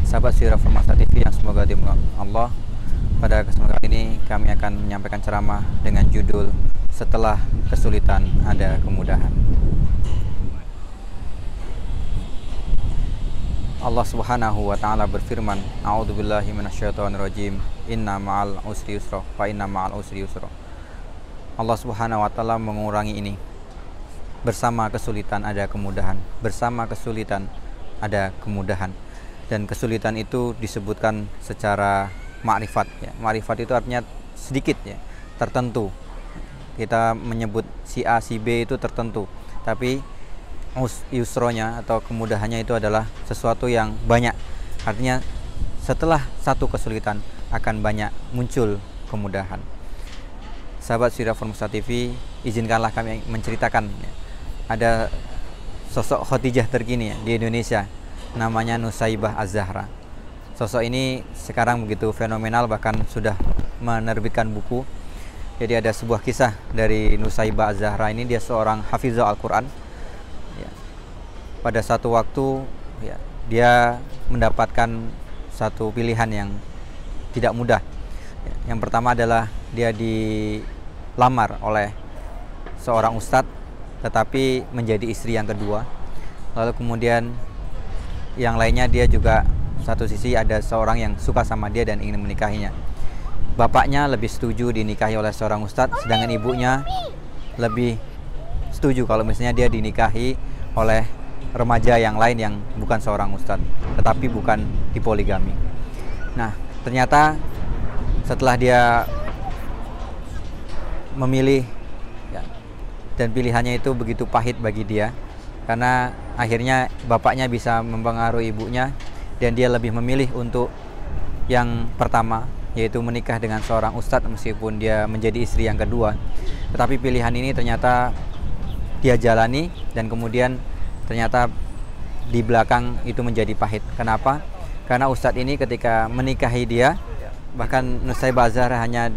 Sahabat Sirah Formasa TV yang semoga dimurahkan Allah. Pada kesempatan kali ini kami akan menyampaikan ceramah dengan judul Setelah Kesulitan Ada Kemudahan. Allah Subhanahu wa taala berfirman, A'udzubillahi minasyaitonirrajim. Inna ma'al usri yusra, fa inna ma'al usri yusra. Allah Subhanahu wa taala mengurangi ini. Bersama kesulitan ada kemudahan. Bersama kesulitan ada kemudahan. Dan kesulitan itu disebutkan secara ma'rifat ya. Ma'rifat itu artinya sedikit ya, tertentu. Kita menyebut si A, si B itu tertentu. Tapi yusronya atau kemudahannya itu adalah sesuatu yang banyak. Artinya setelah satu kesulitan akan banyak muncul kemudahan. Sahabat Sirah Formasa TV, izinkanlah kami menceritakan ya, ada sosok Khadijah terkini ya, di Indonesia, namanya Nusaibah Az-Zahra. Sosok ini sekarang begitu fenomenal, bahkan sudah menerbitkan buku. Jadi ada sebuah kisah dari Nusaibah Az-Zahra ini. Dia seorang hafizah Al-Quran ya. Pada satu waktu ya, dia mendapatkan satu pilihan yang tidak mudah ya. Yang pertama adalah dia dilamar oleh seorang ustadz, tetapi menjadi istri yang kedua. Lalu kemudian yang lainnya, dia juga satu sisi ada seorang yang suka sama dia dan ingin menikahinya. Bapaknya lebih setuju dinikahi oleh seorang ustadz, sedangkan ibunya lebih setuju kalau misalnya dia dinikahi oleh remaja yang lain yang bukan seorang ustadz, tetapi bukan dipoligami. Nah, ternyata setelah dia memilih ya, dan pilihannya itu begitu pahit bagi dia, karena akhirnya bapaknya bisa mempengaruhi ibunya, dan dia lebih memilih untuk yang pertama, yaitu menikah dengan seorang ustadz meskipun dia menjadi istri yang kedua. Tetapi pilihan ini ternyata dia jalani, dan kemudian ternyata di belakang itu menjadi pahit. Kenapa? Karena ustadz ini ketika menikahi dia, bahkan Nusaibah Az-Zahra hanya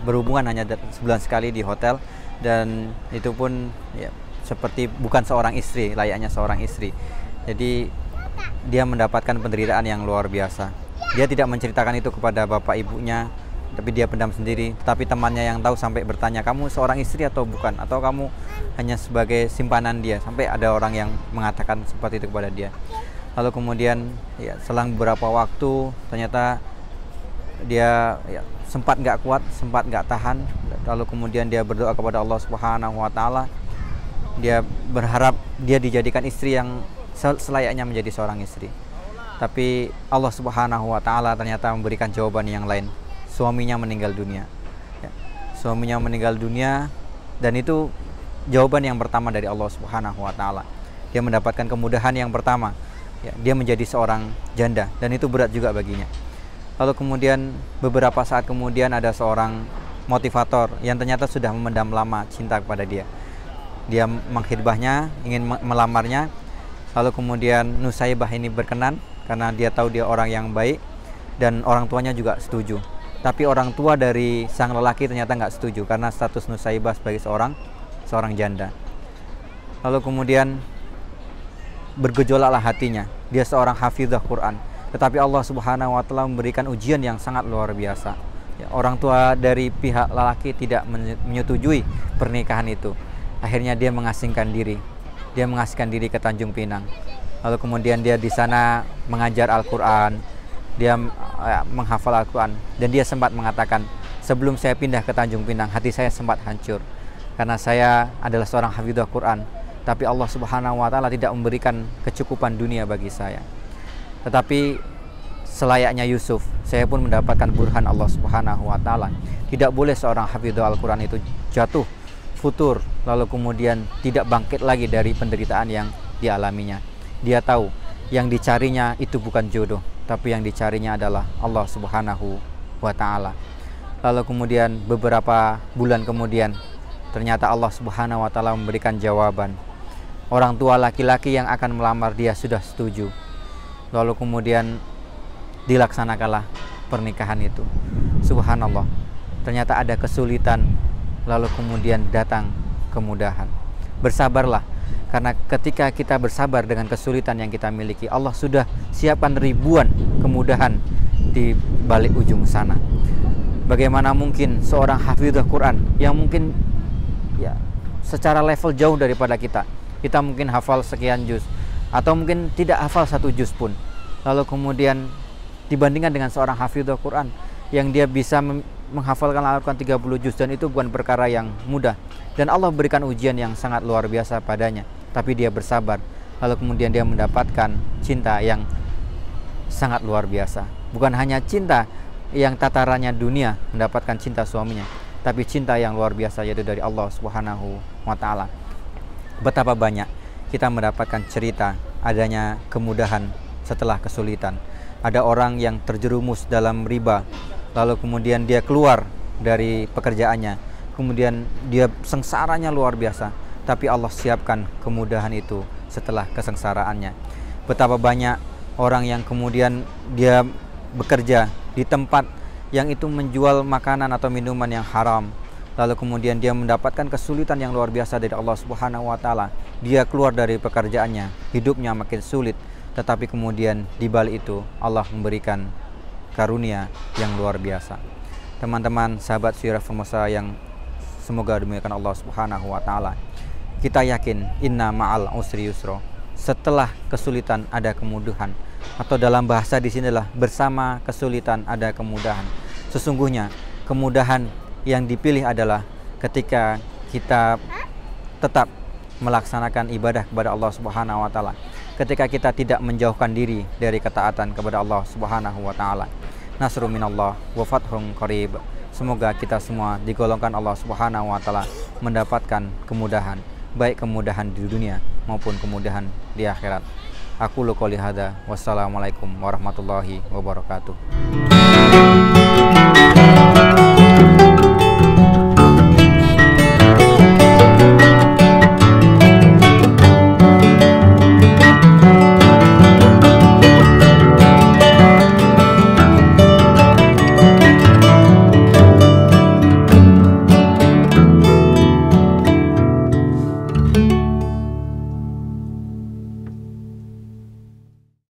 berhubungan hanya sebulan sekali di hotel, dan itu pun ya, seperti bukan seorang istri, layaknya seorang istri. Jadi dia mendapatkan penderitaan yang luar biasa. Dia tidak menceritakan itu kepada bapak ibunya, tapi dia pendam sendiri. Tapi temannya yang tahu sampai bertanya, kamu seorang istri atau bukan? Atau kamu hanya sebagai simpanan dia? Sampai ada orang yang mengatakan seperti itu kepada dia. Lalu kemudian ya, selang beberapa waktu ternyata dia ya, sempat nggak kuat, sempat nggak tahan. Lalu kemudian dia berdoa kepada Allah Subhanahu wa taala. Dia berharap dia dijadikan istri yang selayaknya menjadi seorang istri. Tapi Allah Subhanahu wa taala ternyata memberikan jawaban yang lain. Suaminya meninggal dunia ya. Suaminya meninggal dunia, dan itu jawaban yang pertama dari Allah Subhanahu wa taala. Dia mendapatkan kemudahan yang pertama ya, dia menjadi seorang janda, dan itu berat juga baginya. Lalu kemudian beberapa saat kemudian ada seorang motivator yang ternyata sudah memendam lama cinta kepada dia. Dia mengkhidbahnya, ingin melamarnya. Lalu kemudian Nusaibah ini berkenan karena dia tahu dia orang yang baik, dan orang tuanya juga setuju. Tapi orang tua dari sang lelaki ternyata nggak setuju karena status Nusaibah sebagai seorang janda. Lalu kemudian bergejolaklah hatinya. Dia seorang hafizah Quran, tetapi Allah Subhanahu wa taala memberikan ujian yang sangat luar biasa. Ya, orang tua dari pihak lelaki tidak menyetujui pernikahan itu. Akhirnya dia mengasingkan diri. Dia mengasingkan diri ke Tanjung Pinang. Lalu kemudian dia di sana mengajar Al-Quran. Dia menghafal Al-Quran. Dan dia sempat mengatakan, sebelum saya pindah ke Tanjung Pinang, hati saya sempat hancur. Karena saya adalah seorang hafizah Quran. Tapi Allah Subhanahu wa taala tidak memberikan kecukupan dunia bagi saya. Tetapi selayaknya Yusuf, saya pun mendapatkan burhan Allah Subhanahu wa taala. Tidak boleh seorang hafizah Al-Quran itu jatuh futur, lalu kemudian tidak bangkit lagi dari penderitaan yang dialaminya. Dia tahu yang dicarinya itu bukan jodoh, tapi yang dicarinya adalah Allah Subhanahu wa taala. Lalu kemudian beberapa bulan kemudian ternyata Allah Subhanahu wa taala memberikan jawaban. Orang tua laki-laki yang akan melamar dia sudah setuju. Lalu kemudian dilaksanakanlah pernikahan itu. Subhanallah. Ternyata ada kesulitan, lalu kemudian datang kemudahan. Bersabarlah, Karena ketika kita bersabar dengan kesulitan yang kita miliki, Allah sudah siapkan ribuan kemudahan di balik ujung sana. Bagaimana mungkin seorang hafidhul Quran yang mungkin ya secara level jauh daripada kita mungkin hafal sekian juz atau mungkin tidak hafal 1 juz pun, lalu kemudian dibandingkan dengan seorang hafidhul Quran yang dia bisa menghafalkan Al-Quran 30 juz, dan itu bukan perkara yang mudah, dan Allah berikan ujian yang sangat luar biasa padanya, tapi dia bersabar, lalu kemudian dia mendapatkan cinta yang sangat luar biasa. Bukan hanya cinta yang tatarannya dunia, mendapatkan cinta suaminya, tapi cinta yang luar biasa, yaitu dari Allah Subhanahu wa Ta'ala. Betapa banyak kita mendapatkan cerita adanya kemudahan setelah kesulitan. Ada orang yang terjerumus dalam riba, lalu kemudian dia keluar dari pekerjaannya, kemudian dia sengsaranya luar biasa, tapi Allah siapkan kemudahan itu setelah kesengsaraannya. Betapa banyak orang yang kemudian dia bekerja di tempat yang itu menjual makanan atau minuman yang haram, lalu kemudian dia mendapatkan kesulitan yang luar biasa dari Allah Subhanahu wa Ta'ala. Dia keluar dari pekerjaannya, hidupnya makin sulit, tetapi kemudian di balik itu Allah memberikan karunia yang luar biasa. Teman-teman, sahabat Sirah Formosa yang semoga dimuliakan Allah Subhanahu wa Ta'ala, kita yakin inna ma'al usri yusro, setelah kesulitan ada kemudahan, atau dalam bahasa di sinilah bersama kesulitan ada kemudahan. Sesungguhnya kemudahan yang dipilih adalah ketika kita tetap melaksanakan ibadah kepada Allah Subhanahu wa Ta'ala, ketika kita tidak menjauhkan diri dari ketaatan kepada Allah Subhanahu wa Ta'ala. Nasrun minallah wa fathun qarib. Semoga kita semua digolongkan Allah Subhanahu wa Ta'ala mendapatkan kemudahan, baik kemudahan di dunia maupun kemudahan di akhirat. Aku qouli hadza, wassalamualaikum warahmatullahi wabarakatuh.